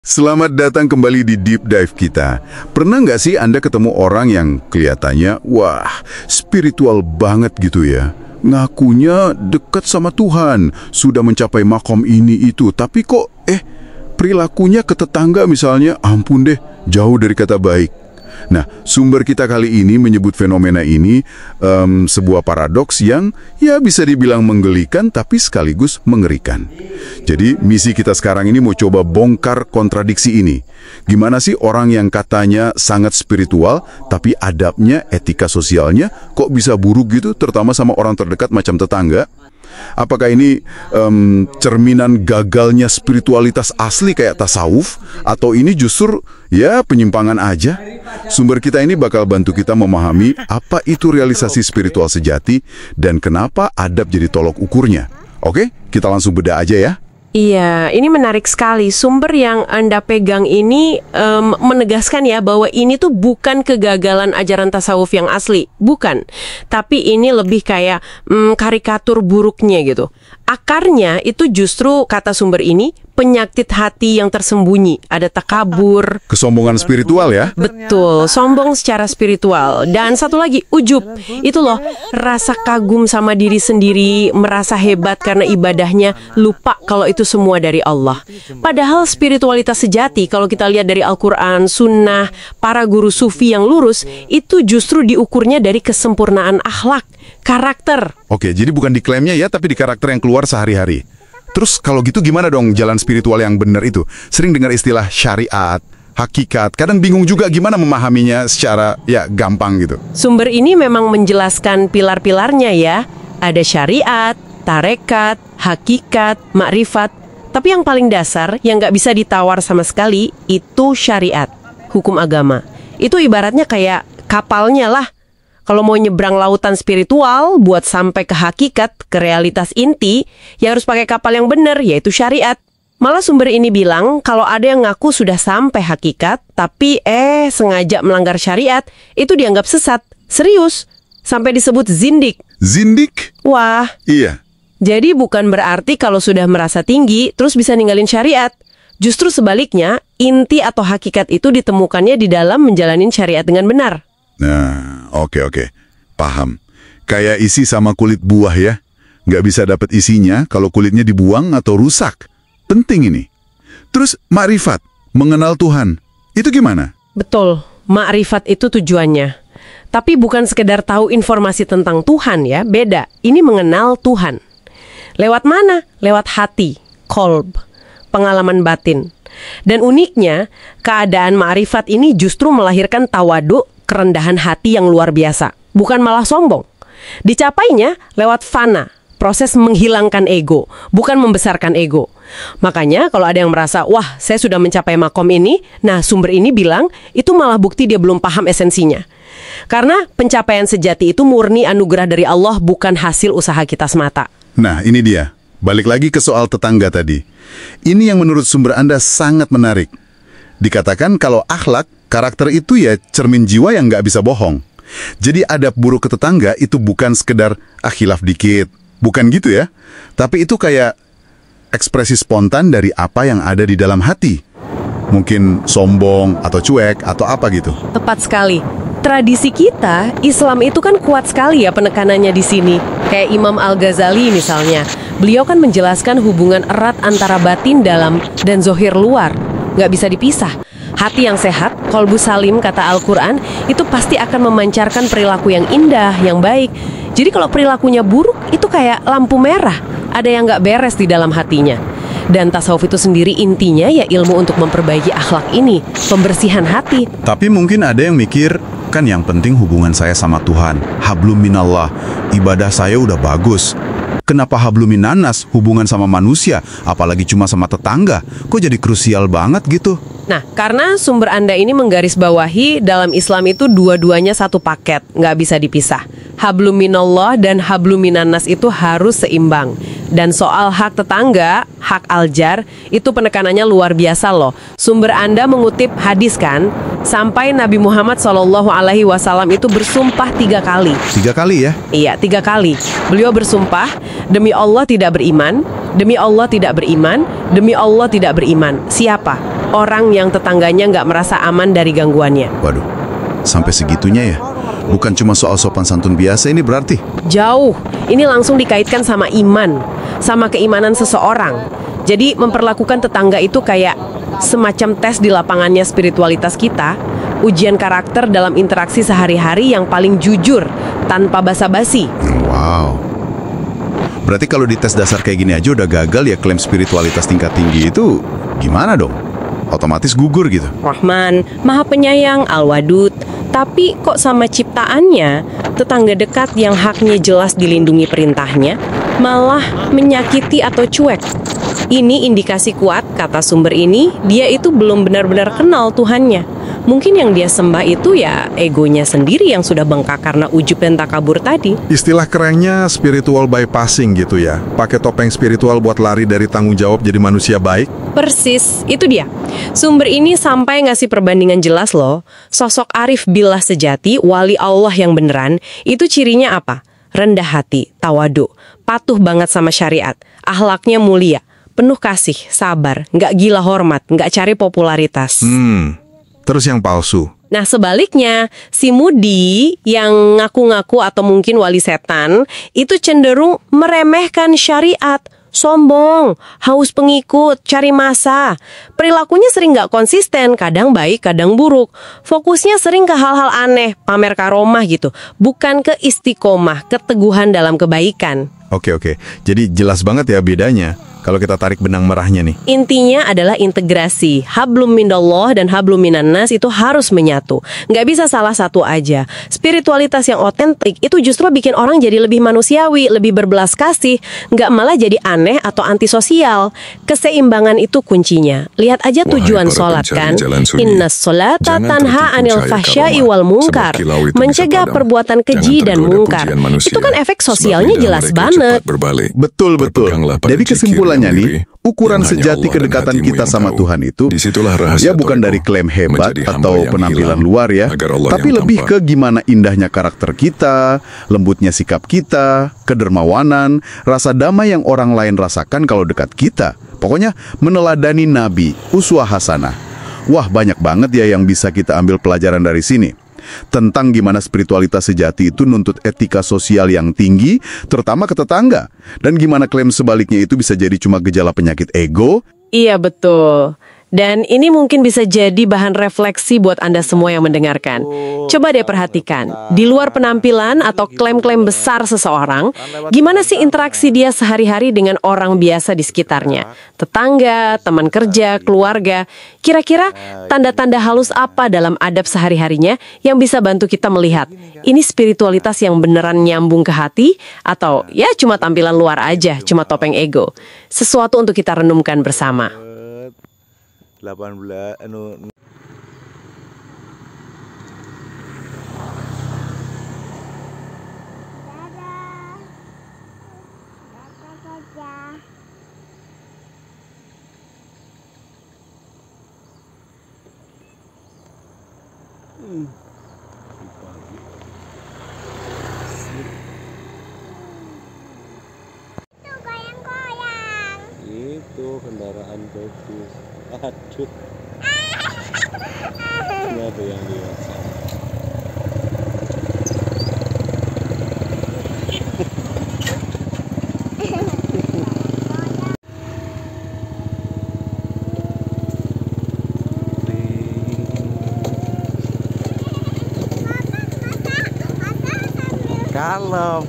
Selamat datang kembali di Deep Dive kita. Pernah nggak sih Anda ketemu orang yang kelihatannya, wah, spiritual banget gitu ya? Ngakunya dekat sama Tuhan, sudah mencapai makom ini itu, tapi kok, perilakunya ke tetangga misalnya, ampun deh, jauh dari kata baik. Nah, sumber kita kali ini menyebut fenomena ini sebuah paradoks yang ya bisa dibilang menggelikan tapi sekaligus mengerikan. Jadi misi kita sekarang ini mau coba bongkar kontradiksi ini. Gimana sih orang yang katanya sangat spiritual tapi adabnya, etika sosialnya kok bisa buruk gitu, terutama sama orang terdekat macam tetangga? Apakah ini cerminan gagalnya spiritualitas asli kayak tasawuf? Atau ini justru ya penyimpangan aja? Sumber kita ini bakal bantu kita memahami apa itu realisasi spiritual sejati dan kenapa adab jadi tolok ukurnya. Oke, kita langsung bedah aja ya. Iya, ini menarik sekali. Sumber yang Anda pegang ini menegaskan ya bahwa ini tuh bukan kegagalan ajaran tasawuf yang asli, bukan. Tapi ini lebih kayak karikatur buruknya gitu. Akarnya itu justru, kata sumber ini, penyakit hati yang tersembunyi. Ada takabur. Kesombongan spiritual ya? Betul, sombong secara spiritual. Dan satu lagi, ujub. Itu loh, rasa kagum sama diri sendiri, merasa hebat karena ibadahnya, lupa kalau itu semua dari Allah. Padahal spiritualitas sejati, kalau kita lihat dari Al-Quran, Sunnah, para guru sufi yang lurus, itu justru diukurnya dari kesempurnaan akhlak, karakter. Oke, jadi bukan di klaimnya ya, tapi di karakter yang keluar sehari-hari. Terus kalau gitu gimana dong jalan spiritual yang benar itu? Sering dengar istilah syariat, hakikat, kadang bingung juga gimana memahaminya secara ya gampang gitu. Sumber ini memang menjelaskan pilar-pilarnya ya. Ada syariat, tarekat, hakikat, makrifat. Tapi yang paling dasar, yang nggak bisa ditawar sama sekali, itu syariat, hukum agama. Itu ibaratnya kayak kapalnya lah. Kalau mau nyebrang lautan spiritual, buat sampai ke hakikat, ke realitas inti, ya harus pakai kapal yang benar, yaitu syariat. Malah sumber ini bilang, kalau ada yang ngaku sudah sampai hakikat, tapi sengaja melanggar syariat, itu dianggap sesat. Serius, sampai disebut zindik. Zindik? Wah. Iya. Jadi bukan berarti kalau sudah merasa tinggi, terus bisa ninggalin syariat. Justru sebaliknya, inti atau hakikat itu ditemukannya di dalam menjalanin syariat dengan benar. Nah, oke. Paham. Kayak isi sama kulit buah ya. Nggak bisa dapat isinya kalau kulitnya dibuang atau rusak. Penting ini. Terus makrifat, mengenal Tuhan. Itu gimana? Betul, makrifat itu tujuannya. Tapi bukan sekedar tahu informasi tentang Tuhan ya, beda. Ini mengenal Tuhan. Lewat mana? Lewat hati, kolb, pengalaman batin. Dan uniknya, keadaan makrifat ini justru melahirkan tawadu, kerendahan hati yang luar biasa. Bukan malah sombong. Dicapainya lewat fana, proses menghilangkan ego, bukan membesarkan ego. Makanya kalau ada yang merasa, wah saya sudah mencapai makom ini, nah sumber ini bilang, itu malah bukti dia belum paham esensinya. Karena pencapaian sejati itu murni anugerah dari Allah, bukan hasil usaha kita semata. Nah, ini dia. Balik lagi ke soal tetangga tadi. Ini yang menurut sumber Anda sangat menarik. Dikatakan kalau akhlak, karakter itu ya cermin jiwa yang nggak bisa bohong. Jadi adab buruk ke tetangga itu bukan sekedar khilaf dikit. Bukan gitu ya. Tapi itu kayak ekspresi spontan dari apa yang ada di dalam hati. Mungkin sombong atau cuek atau apa gitu. Tepat sekali. Tradisi kita, Islam itu kan kuat sekali ya penekanannya di sini. Kayak Imam Al-Ghazali misalnya. Beliau kan menjelaskan hubungan erat antara batin dalam dan zohir luar. Nggak bisa dipisah. Hati yang sehat, kolbu salim kata Al-Quran, itu pasti akan memancarkan perilaku yang indah, yang baik. Jadi kalau perilakunya buruk, itu kayak lampu merah. Ada yang nggak beres di dalam hatinya. Dan tasawuf itu sendiri intinya ya ilmu untuk memperbaiki akhlak ini, pembersihan hati. Tapi mungkin ada yang mikir, kan yang penting hubungan saya sama Tuhan. Hablum minallah, ibadah saya udah bagus. Kenapa hablum minannas, hubungan sama manusia, apalagi cuma sama tetangga? Kok jadi krusial banget gitu? Nah, karena sumber Anda ini menggarisbawahi dalam Islam itu dua-duanya satu paket, nggak bisa dipisah. Hablum minallah dan hablum minannas itu harus seimbang. Dan soal hak tetangga, hak aljar, itu penekanannya luar biasa loh. Sumber Anda mengutip hadis kan, sampai Nabi Muhammad SAW itu bersumpah 3 kali. 3 kali ya? Iya, 3 kali. Beliau bersumpah, demi Allah tidak beriman, Demi Allah tidak beriman, demi Allah tidak beriman. Siapa? Orang yang tetangganya nggak merasa aman dari gangguannya. Waduh, sampai segitunya ya? Bukan cuma soal sopan santun biasa ini berarti? Jauh, ini langsung dikaitkan sama iman, sama keimanan seseorang. Jadi memperlakukan tetangga itu kayak semacam tes di lapangannya spiritualitas kita, ujian karakter dalam interaksi sehari-hari yang paling jujur, tanpa basa-basi. Wow. Berarti kalau di tes dasar kayak gini aja udah gagal ya klaim spiritualitas tingkat tinggi itu gimana dong? Otomatis gugur gitu. Rahman, Maha Penyayang, Al-Wadud. Tapi kok sama ciptaannya, tetangga dekat yang haknya jelas dilindungi perintahnya, malah menyakiti atau cuek. Ini indikasi kuat, kata sumber ini, dia itu belum benar-benar kenal Tuhannya. Mungkin yang dia sembah itu ya egonya sendiri yang sudah bengkak karena ujub dan takabur tadi. Istilah kerennya spiritual bypassing gitu ya. Pakai topeng spiritual buat lari dari tanggung jawab jadi manusia baik. Persis, itu dia. Sumber ini sampai ngasih perbandingan jelas loh. Sosok arif billah sejati, wali Allah yang beneran, itu cirinya apa? Rendah hati, tawadu, patuh banget sama syariat, akhlaknya mulia, penuh kasih, sabar, nggak gila hormat, nggak cari popularitas. Terus yang palsu. Nah sebaliknya, si Mudi yang ngaku-ngaku atau mungkin wali setan, itu cenderung meremehkan syariat. Sombong, haus pengikut, cari masa. Perilakunya sering nggak konsisten, kadang baik, kadang buruk. Fokusnya sering ke hal-hal aneh, pamer karomah gitu. Bukan ke istiqomah, keteguhan dalam kebaikan. Oke. Jadi jelas banget ya bedanya. Kalau kita tarik benang merahnya nih. Intinya adalah integrasi. Hablum minallah dan hablum minannas itu harus menyatu. Nggak bisa salah satu aja. Spiritualitas yang otentik itu justru bikin orang jadi lebih manusiawi, lebih berbelas kasih. Nggak malah jadi aneh atau antisosial. Keseimbangan itu kuncinya. Lihat aja tujuan sholat kan. Innas sholata tanha anil fahsya'i wal munkar. Mencegah perbuatan keji dan mungkar. Itu kan efek sosialnya jelas banget. Betul. Jadi kesimpulannya nih, ukuran sejati kedekatan kita sama Tuhan itu ya bukan dari klaim hebat atau penampilan luar ya, tapi lebih ke gimana indahnya karakter kita, lembutnya sikap kita, kedermawanan, rasa damai yang orang lain rasakan kalau dekat kita. Pokoknya meneladani Nabi, uswah hasanah. Wah, banyak banget ya yang bisa kita ambil pelajaran dari sini. Tentang gimana spiritualitas sejati itu nuntut etika sosial yang tinggi, terutama ke tetangga. Dan gimana klaim sebaliknya itu bisa jadi cuma gejala penyakit ego. Iya betul. Dan ini mungkin bisa jadi bahan refleksi buat Anda semua yang mendengarkan. Coba deh perhatikan, di luar penampilan atau klaim-klaim besar seseorang, gimana sih interaksi dia sehari-hari dengan orang biasa di sekitarnya? Tetangga, teman kerja, keluarga. Kira-kira tanda-tanda halus apa dalam adab sehari-harinya yang bisa bantu kita melihat ini spiritualitas yang beneran nyambung ke hati atau ya cuma tampilan luar aja, cuma topeng ego. Sesuatu untuk kita renungkan bersama. 18 itu kendaraan bagus. Aduh, nggak ada yang lihat.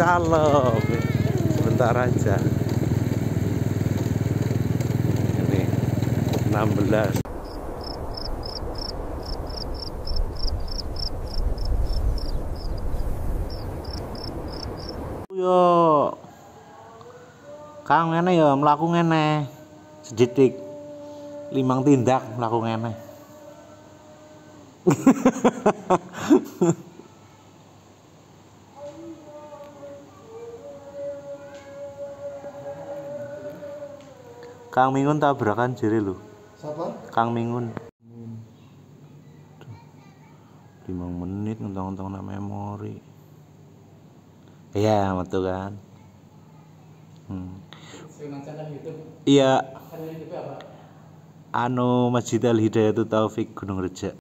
Kalem. Sebentar aja. Ini 16. Yo. Kang ngene ya mlaku ngene. Sejitik. 5 tindak mlaku ngene. Kang Mingun tabrakan jere lho. Siapa? Kang Mingun. 5 menit ngentong-ngentong na memori. Iya, betul kan? Iya. Anu Masjid Al Hidayatut Taufik Gunung Reja.